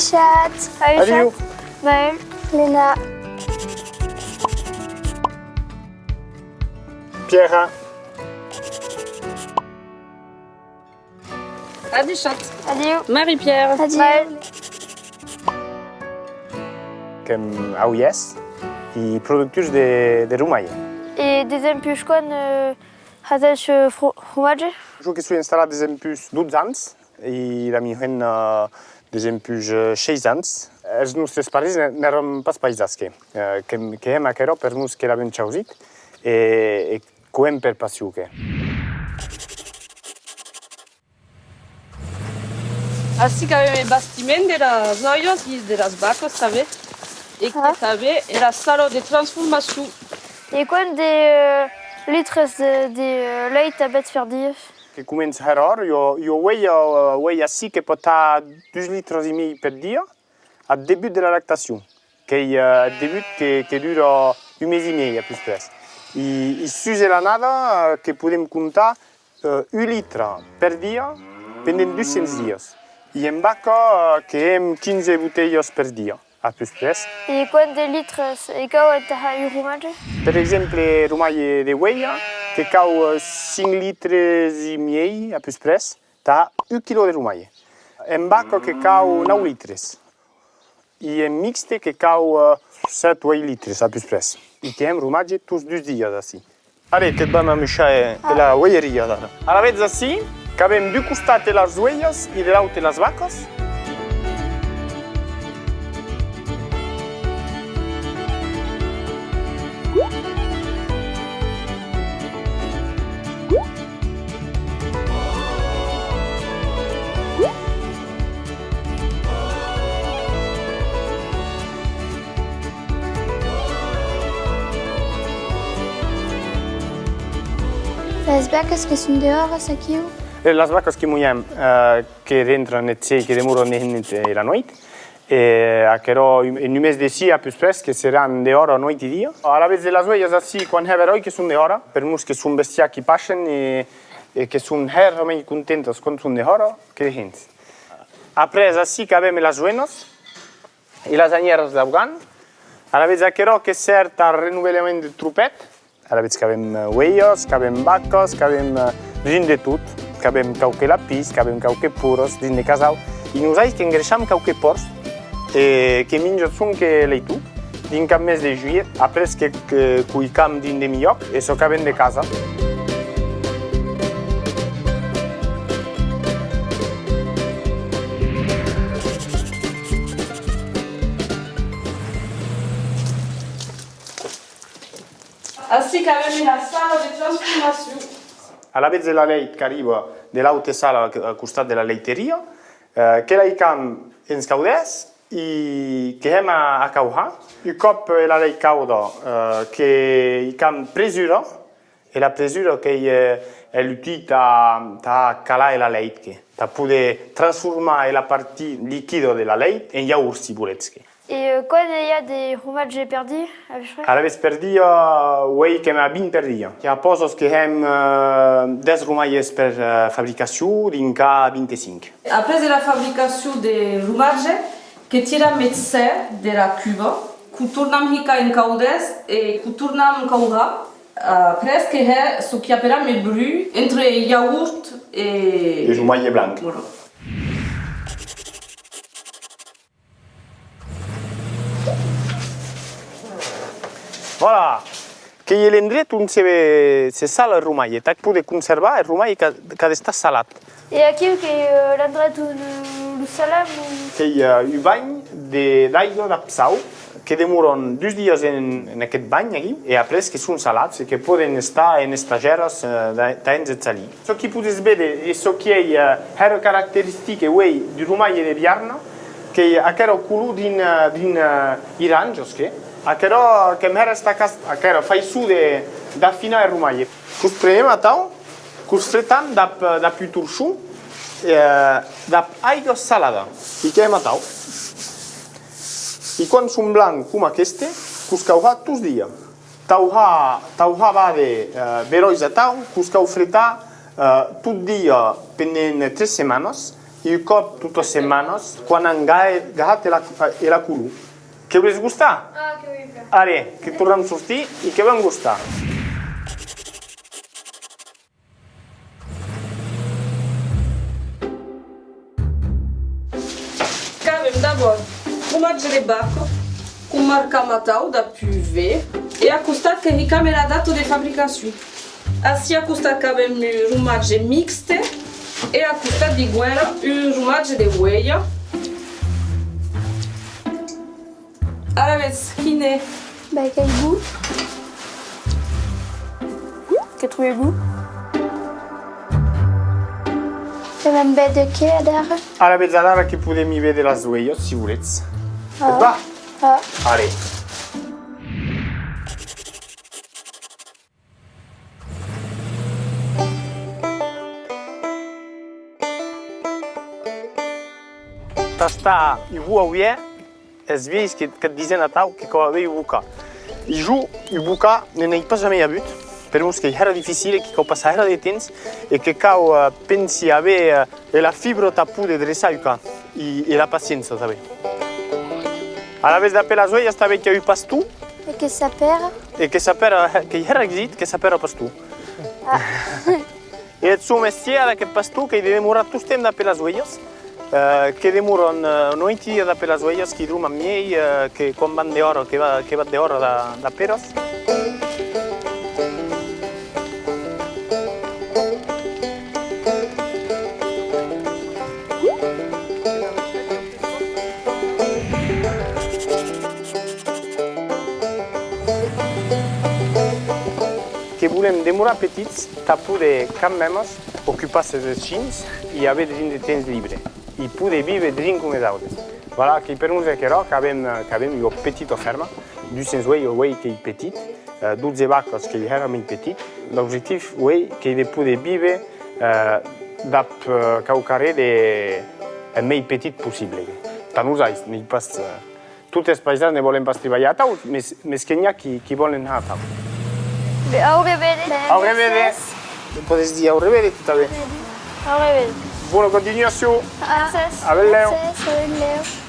chat. Adieu. Maël. Léna. Pierre. Adieu chat. Adieu. Marie-Pierre. Adieu. Maël. Kem auies i productus de Rumaie. Et deuxième puix quan hatech fromage. Jo que suis instal·lat des empus 12 ans i la mihen des empus 6 ans. Els nostres pares n'érem pas paisasque. Que hem aquero per nus que l'avem chausit e coem per passiuque. Así que aveva il bastimento della zoios e della sbacco, sabe? E che sabe era salo di trasformazione. Et quan de litres de leit a bet ferdi. Que comença heror, jo veia assim que pot a 2 litros e meio per dia al début de la lactation. Que début que dura un mes e meio, plus pres. I sus de la nada que podem comptar 1 litre per dia pendant 200 dies. I en vaca que hem 15 botelles per dia, a plus pres. Et quan de litres e cau et ha fromage. Per exemple, Rumaie de Weia, que cau 5 litres e miei, a plus pres, ta 1 kilo de Rumaie. En vaca que cau 9 litres. I en mixte que cau 7-8 litres, a plus pres. I que hem Rumaie tots 2 dies així. Ara que vam amuixar la weieria d'ara. Ara veig així, que avem d'un costat les uelles i de l'altre les vaques. Les vaques que són dehors aquí. Les vaques que mullem, que rentren et que demoren la nit, aquero en només de sí a plus pres, que seran d'hora, nit i dia. A la vez de les uelles així, quan he veroi que són d'hora, per nos que són bestiar que passen i que són realment contentes quan són d'hora, que de gens. Après, així que avem les uenes i les anyeres d'Afgan. A la vez aquero que cert al renovellament del trupet. A la vez que avem uelles, que avem vaques, que avem gent de tot. Que avem qualque lapis, que avem qualque puros dins de casal. I nosaltres que engreixam qualque porcs que mengen són que leitu. Dins cap mes de juillet, après que cuicam dins de millor, i això que avem de casa. Así que aveva la sala di trasformazione. A la vez de la leit que arriba de l'altra sala al costat de la leiteria, que la icam ens caudès i que hem a caujar. Un cop la leit cauda, que icam presura, e la presura que è l'utile a calar la leit, a poder transformar la partie liquide de la leit en yaourt si volets. Et quan hi ha de fromage perdi? A la vez per dia, oui, que hem 20 per dia. Hi ha posos que hem 10 rumailles per fabricació, d'inca 25. Après la fabricazione del fromage, che tira mezze della cuba, che tornam hica in caudes e che tornam cauga, presque è ce che appelliamo il bru entre yaourt e rumaille blanc. Voilà. Voilà, que l'endret on se sala el rumaille, tak poder conservar el rumaille que ha d'estar salat. Et aquí que l'endret un salam. Que hi ha un bany d'aigua de psau, que demoren 2 dies en aquest bany aquí, i après que són salats, que poden estar en estageres d'anys de salí. Ce que podes veure és que hi ha una característica du rumaille de Viarna, que aquero color din iranjos, aquero que mer sta aquero fai su d'affinar il rumaille. Cus prenem a tau, cus fretam da più turciu, da aigua salada, i que hem a tau. I quan són blanc com aquest, cus cauha tots dies. Tauha va de verois a tau, cus cau fretar tot dia pendent 3 setmanes, e un cop tutte le settimane, quando hanno e la culu. Che volete gustare? Ah, che vuoi fare? Allora, che torniamo a sortire e che vanno a gustare. Avem d'abord frumage de bacco cu marca Matau da PUV e a costat că e camera dato de fabricação. Assim a costat că avem rumage mixte e a costat di guerra un rumage de ueia. Ara aveți chine Bah, quel goût? Que trouvez goût? C'est même bête de quai, d'ailleurs. Allora, mezz'ora che potete vedere la sveglia, se volete. Ah. Va? Ah. Allora. Sta i vu auie, es vieis che dizen a tau che avei u buca. I giù i buca non hai pas jamais abut, per uns che era difficile, che passa era de temps e che cau pensi ave la fibra tapu de dressa uca e la pazienza tabe. Alla vez da per la zoia stave che u pastu Et que ça perd? e che sapere che era exit che sapere pastu. E il suo mestiere che pastu che deve morire tutto tempo da per la zoia. Che demorano noiti da per la zoia che drum a miei che con bande oro che va de oro da peros. Che volem demorar petits, tapu de quand même occuper ces chins et avoir des temps libres. E poder vivere drin come d'autres. Voilà, che per noi è che avem una petita ferma, 200 uoi che è petit, 12 vacche che erano mai petit. L'obiettivo è che de poder vivere da caucare il più petit possibile. Per noi non pas tutti i paesani ne vogliono pas treballare a tau, ma che n'hi ha chi vogliono a tau. Au revoir. Au revoir. Potete dire au revoir tutta bene. Au revoir. Buona continuazione. Ah, A Leo. Leo.